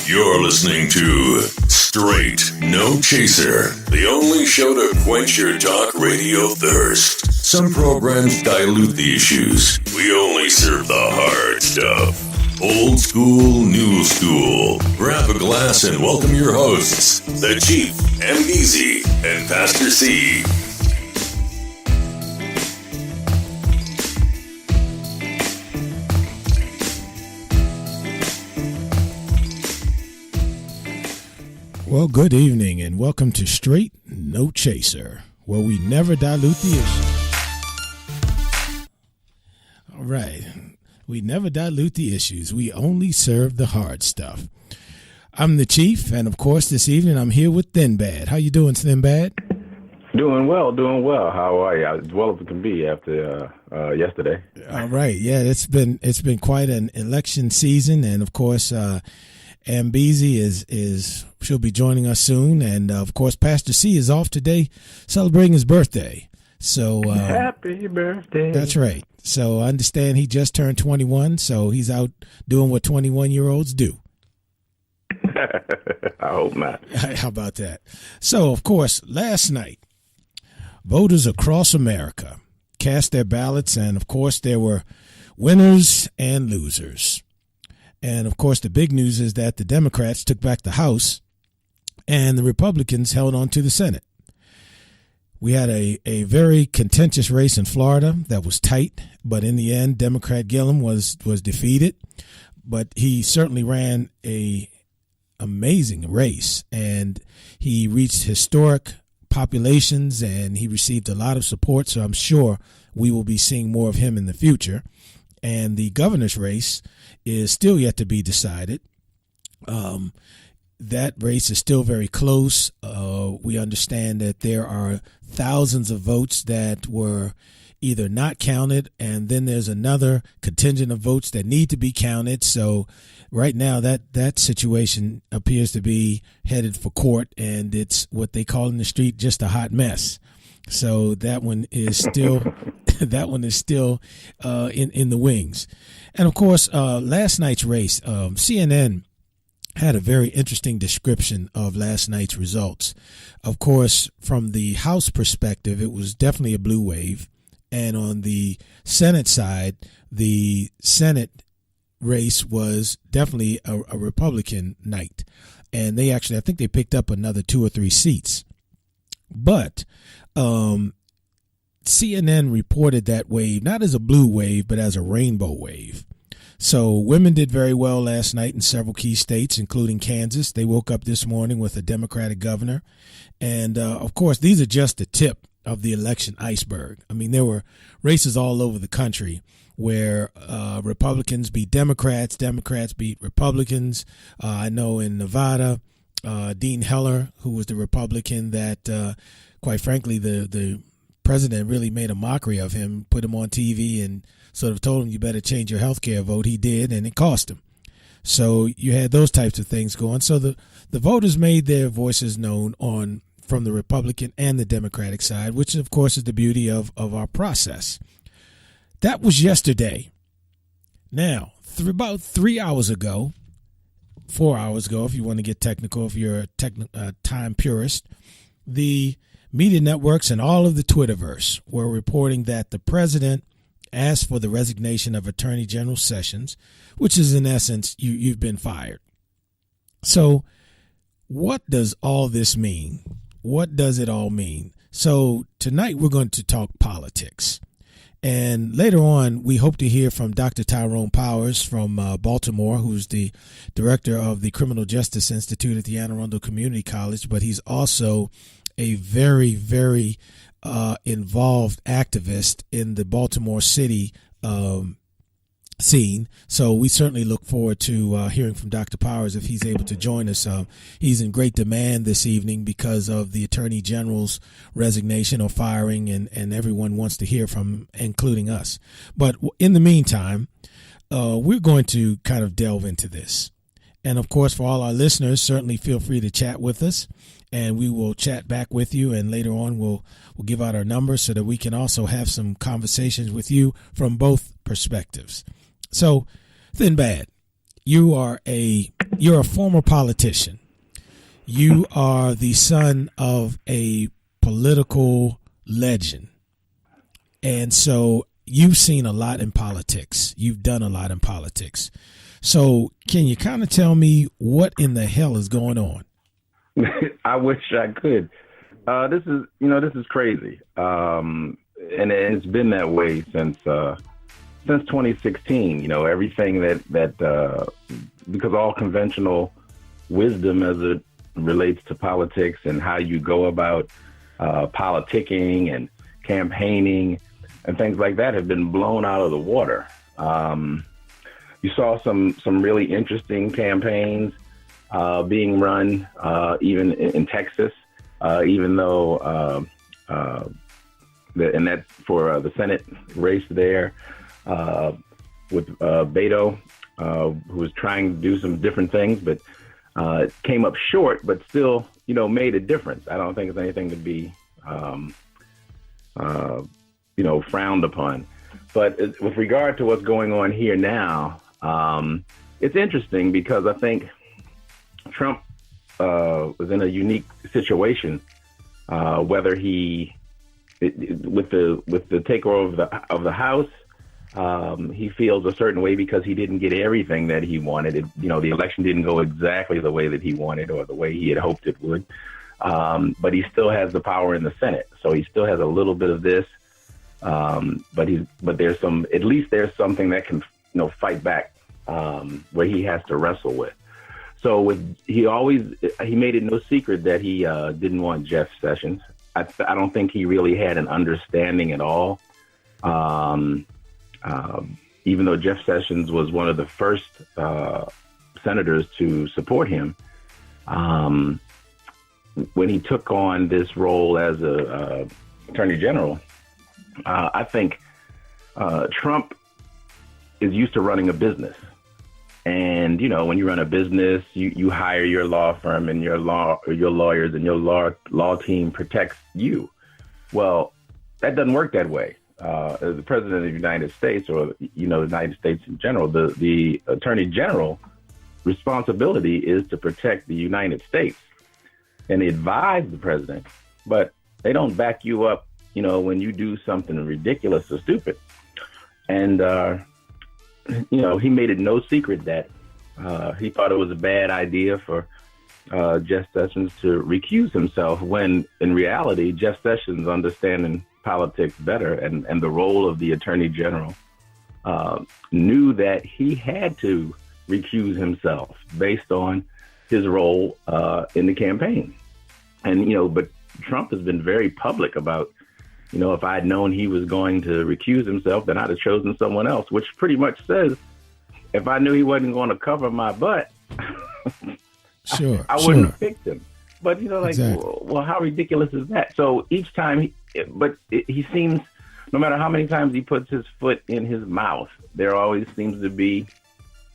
You're listening to Straight No Chaser, the only show to quench your talk radio thirst. Some programs dilute the issues. We only serve the hard stuff. Old school, new school. Grab a glass and welcome your hosts, the Chief, MBZ, and Pastor C. Well, good evening and welcome to Straight No Chaser, where we never dilute the issue. All right. We never dilute the issues. We only serve the hard stuff. I'm the Chief, and of course, this evening I'm here with Thin Bad. How you doing, Thin Bad? Doing well. How are you? As well as it can be after yesterday. All right. Yeah, it's been quite an election season, and of course, Ambezy she'll be joining us soon, and of course, Pastor C is off today, celebrating his birthday. So happy birthday! That's right. So I understand he just turned 21, so he's out doing what 21-year-olds do. I hope not. How about that? So, of course, last night, voters across America cast their ballots, and of course, there were winners and losers. And of course, the big news is that the Democrats took back the House and the Republicans held on to the Senate. We had a very contentious race in Florida that was tight, but in the end, Democrat Gillum was defeated. But he certainly ran a amazing race, and he reached historic populations, and he received a lot of support. So I'm sure we will be seeing more of him in the future. And the governor's race is still yet to be decided. That race is still very close. We understand that there are thousands of votes that were either not counted, and then there's another contingent of votes that need to be counted. So right now that situation appears to be headed for court, and it's what they call in the street just a hot mess. So that one is still in the wings. And of course, last night's race, CNN had a very interesting description of last night's results. Of course, from the House perspective, it was definitely a blue wave. And on the Senate side, the Senate race was definitely a Republican night. And they actually, I think they picked up another 2 or 3 seats. But CNN reported that wave not as a blue wave, but as a rainbow wave. So women did very well last night in several key states, including Kansas. They woke up this morning with a Democratic governor. And, of course, these are just the tip of the election iceberg. I mean, there were races all over the country where Republicans beat Democrats, Democrats beat Republicans. I know in Nevada, Dean Heller, who was the Republican that, quite frankly, the president really made a mockery of him, put him on TV and sort of told him you better change your health care vote. He did, and it cost him. So you had those types of things going. So the voters made their voices known from the Republican and the Democratic side, which, of course, is the beauty of our process. That was yesterday. Now, about 3 hours ago, 4 hours ago, if you want to get technical, if you're a time purist, the media networks and all of the Twitterverse were reporting that the president asked for the resignation of Attorney General Sessions, which is in essence, you've been fired. So what does all this mean? What does it all mean? So tonight we're going to talk politics. And later on, we hope to hear from Dr. Tyrone Powers from Baltimore, who's the director of the Criminal Justice Institute at the Anne Arundel Community College, but he's also a very, very involved activist in the Baltimore City scene. So we certainly look forward to hearing from Dr. Powers if he's able to join us. He's in great demand this evening because of the Attorney General's resignation or firing, and everyone wants to hear from him, including us. But in the meantime, we're going to kind of delve into this. And of course, for all our listeners, certainly feel free to chat with us, and we will chat back with you. And later on, we'll give out our numbers so that we can also have some conversations with you from both perspectives. So, Thin Bad, you are a you're a former politician. You are the son of a political legend. And so you've seen a lot in politics. You've done a lot in politics. So can you kind of tell me what in the hell is going on? I wish I could. This is crazy. And it's been that way since 2016. Everything that because all conventional wisdom as it relates to politics and how you go about politicking and campaigning and things like that have been blown out of the water. You saw some really interesting campaigns being run, even in Texas, even though, and that's for the Senate race there with Beto, who was trying to do some different things, but came up short, but still, made a difference. I don't think it's anything to be, frowned upon. But with regard to what's going on here now, it's interesting because I think Trump was in a unique situation, whether with the takeover of the House, he feels a certain way because he didn't get everything that he wanted. The election didn't go exactly the way that he wanted or the way he had hoped it would. But he still has the power in the Senate, so he still has a little bit of this. But there's there's something that can fight back where he has to wrestle with. So he made it no secret that he didn't want Jeff Sessions. I don't think he really had an understanding at all. Even though Jeff Sessions was one of the first senators to support him, when he took on this role as a attorney general, I think Trump is used to running a business. And, when you run a business, you hire your law firm and your lawyers and your law team protects you. Well, that doesn't work that way. As the president of the United States or, the United States in general, the attorney general responsibility is to protect the United States. And they advise the president, but they don't back you up, when you do something ridiculous or stupid. And, he made it no secret that he thought it was a bad idea for Jeff Sessions to recuse himself, when in reality, Jeff Sessions, understanding politics better and the role of the attorney general, knew that he had to recuse himself based on his role in the campaign. And, but Trump has been very public about, if I'd known he was going to recuse himself, then I'd have chosen someone else, which pretty much says, if I knew he wasn't going to cover my butt, I wouldn't have picked him. But, exactly. Well, how ridiculous is that? So each time, he seems, no matter how many times he puts his foot in his mouth, there always seems to be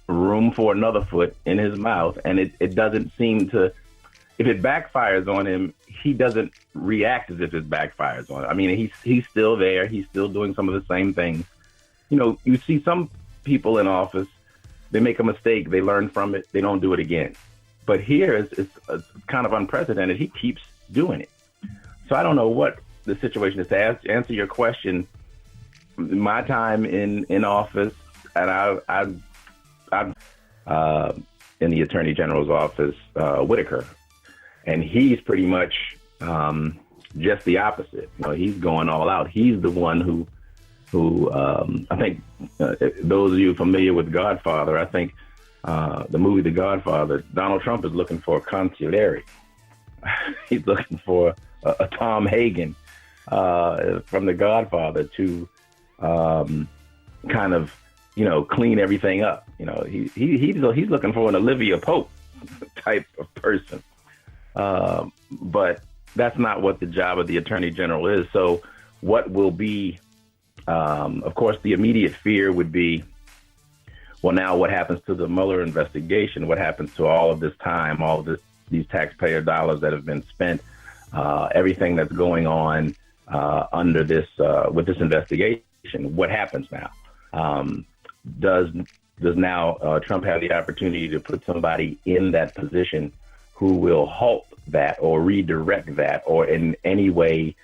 room for another foot in his mouth. And it doesn't seem to, if it backfires on him, he doesn't react as if it backfires on him. I mean, he's still there. He's still doing some of the same things. You see some people in office, they make a mistake, they learn from it, they don't do it again. But here it's kind of unprecedented. He keeps doing it. So I don't know what the situation is. To answer your question, my time in office, and I'm in the Attorney General's office, Whitaker, and he's pretty much just the opposite. He's going all out. He's the one who I think those of you familiar with Godfather, I think the movie The Godfather, Donald Trump is looking for a consigliere. He's looking for a Tom Hagen from The Godfather to kind of, clean everything up. He's looking for an Olivia Pope type of person. But that's not what the job of the Attorney General is. So what will be, of course, the immediate fear would be, well, now what happens to the Mueller investigation? What happens to all of this time, all of these taxpayer dollars that have been spent, everything that's going on under this with this investigation? What happens now? Does does now Trump have the opportunity to put somebody in that position who will halt that or redirect that or in any way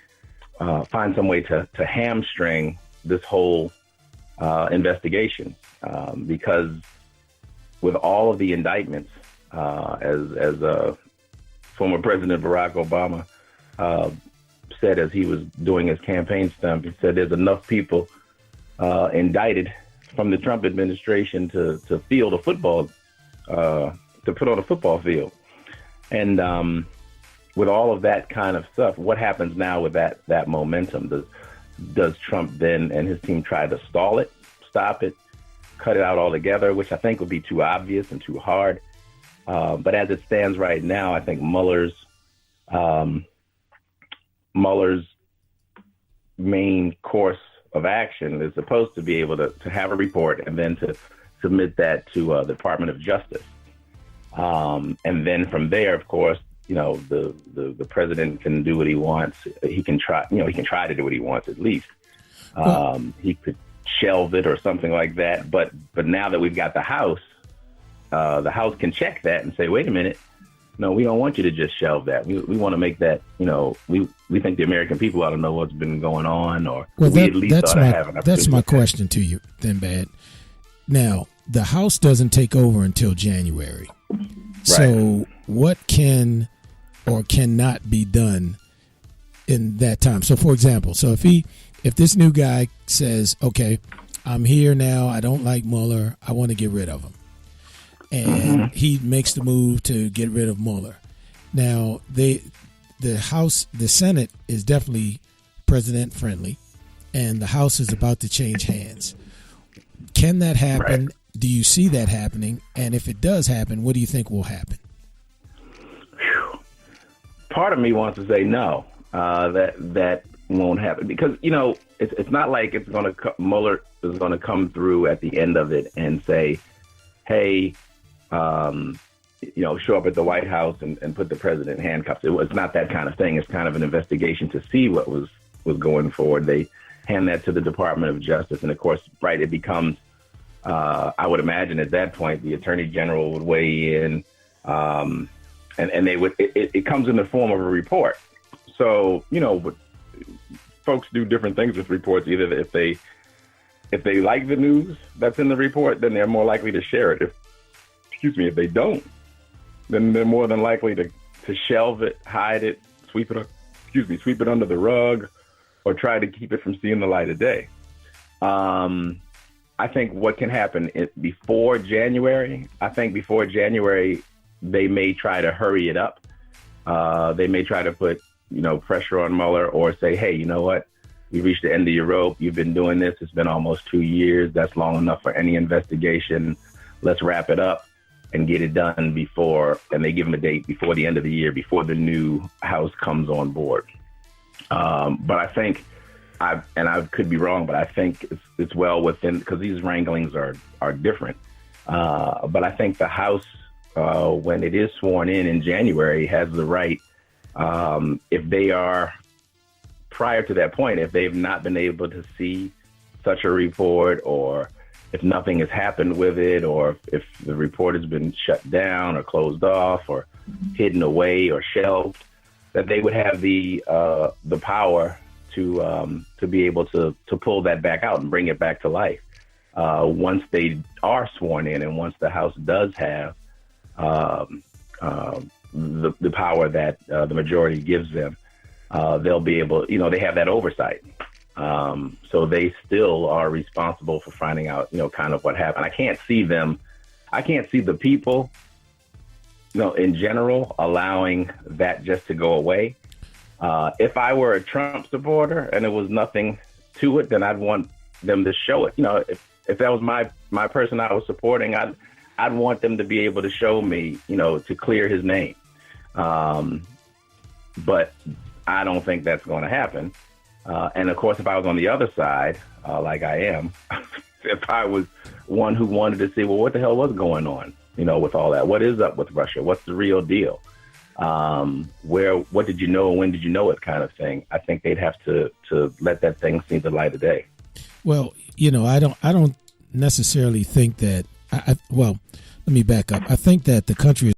find some way to hamstring this whole investigation? Because with all of the indictments, as former President Barack Obama said as he was doing his campaign stump, he said there's enough people indicted from the Trump administration to field a football, to put on a football field. And with all of that kind of stuff, what happens now with that momentum? Does Trump then and his team try to stall it, stop it, cut it out altogether, which I think would be too obvious and too hard? But as it stands right now, I think Mueller's main course of action is supposed to be able to have a report and then to submit that to the Department of Justice. And then from there, of course, the president can do what he wants. He can try to do what he wants, at least. He could shelve it or something like that. But now that we've got the House can check that and say, wait a minute, no, we don't want you to just shelve that. We want to make that, we think the American people ought to know what's been going on, or we at least ought to have an opportunity. That's my question to you, then, Bad. Now, the House doesn't take over until January. Right. So what can or cannot be done in that time? So, for example, if this new guy says, okay, I'm here now, I don't like Mueller, I want to get rid of him, and he makes the move to get rid of Mueller. Now, the Senate is definitely president friendly, and the House is about to change hands. Can that happen? Right. Do you see that happening? And if it does happen, what do you think will happen? Part of me wants to say no, that won't happen, because it's not like it's going to Mueller is going to come through at the end of it and say, hey, show up at the White House and put the president in handcuffs. It's not that kind of thing. It's kind of an investigation to see what was going forward. They hand that to the Department of Justice, and of course, right, it becomes. I would imagine at that point the Attorney General would weigh in, and they would. It comes in the form of a report. So but folks do different things with reports. Either if they like the news that's in the report, then they're more likely to share it. If they don't, then they're more than likely to shelve it, hide it, sweep it under the rug, or try to keep it from seeing the light of day. I think what can happen before January, they may try to hurry it up. They may try to put, pressure on Mueller, or say, hey, you know what? We reached the end of your rope. You've been doing this. It's been almost 2 years. That's long enough for any investigation. Let's wrap it up and get it done before, and they give them a date before the end of the year, before the new House comes on board. But I think, I could be wrong, but I think it's well within, because these wranglings are different. But I think the House, when it is sworn in January, has the right, if they are, prior to that point, if they've not been able to see such a report, or if nothing has happened with it, or if the report has been shut down or closed off or hidden away or shelved, that they would have the power to be able to pull that back out and bring it back to life. Once they are sworn in, and once the House does have the power that the majority gives them, they'll be able, they have that oversight. So they still are responsible for finding out, kind of what happened. I can't see the people, in general, allowing that just to go away. If I were a Trump supporter and there was nothing to it, then I'd want them to show it. If that was my person I was supporting, I'd want them to be able to show me, to clear his name. But I don't think that's going to happen. And of course, if I was on the other side, like I am, if I was one who wanted to see, well, what the hell was going on, with all that? What is up with Russia? What's the real deal? What did you know? When did you know it, kind of thing? I think they'd have to let that thing see the light of day. Well, I don't necessarily think that Well, let me back up. I think that the country